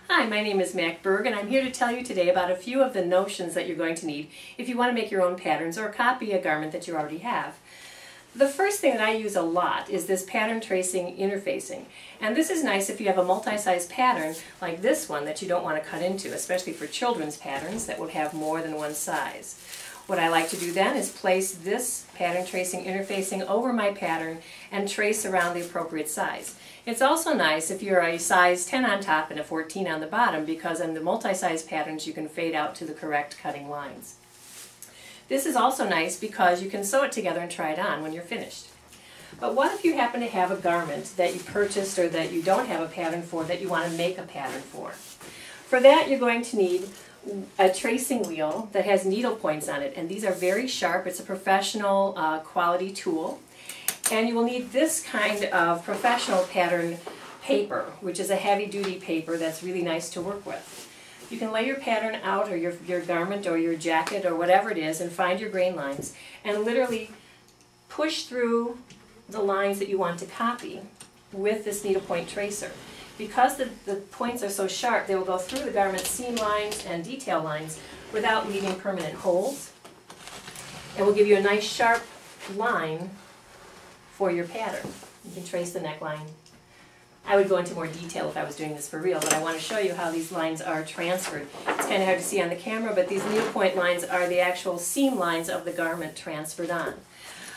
Hi, my name is Mac Berg, and I'm here to tell you today about a few of the notions that you're going to need if you want to make your own patterns or copy a garment that you already have. The first thing that I use a lot is this pattern tracing interfacing. And this is nice if you have a multi-size pattern like this one that you don't want to cut into, especially for children's patterns that would have more than one size. What I like to do then is place this pattern tracing interfacing over my pattern and trace around the appropriate size. It's also nice if you're a size 10 on top and a 14 on the bottom, because in the multi-size patterns you can fade out to the correct cutting lines. This is also nice because you can sew it together and try it on when you're finished. But what if you happen to have a garment that you purchased or that you don't have a pattern for that you want to make a pattern for? For that you're going to need a tracing wheel that has needle points on it, and these are very sharp. It's a professional quality tool. And you will need this kind of professional pattern paper, which is a heavy-duty paper that's really nice to work with. You can lay your pattern out, or your garment or your jacket or whatever it is, and find your grain lines and literally push through the lines that you want to copy with this needlepoint tracer. Because the points are so sharp, they will go through the garment seam lines and detail lines without leaving permanent holes, and will give you a nice sharp line for your pattern. You can trace the neckline. I would go into more detail if I was doing this for real, but I want to show you how these lines are transferred. It's kind of hard to see on the camera, but these needlepoint lines are the actual seam lines of the garment transferred on.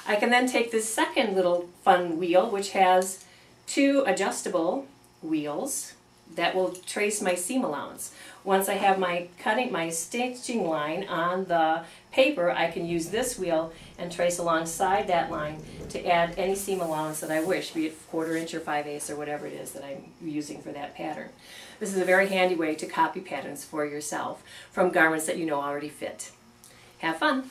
I can then take this second little fun wheel, which has two adjustable wheels that will trace my seam allowance. Once I have my stitching line on the paper, I can use this wheel and trace alongside that line to add any seam allowance that I wish, be it 1/4 inch or 5/8 or whatever it is that I'm using for that pattern. This is a very handy way to copy patterns for yourself from garments that you know already fit. Have fun!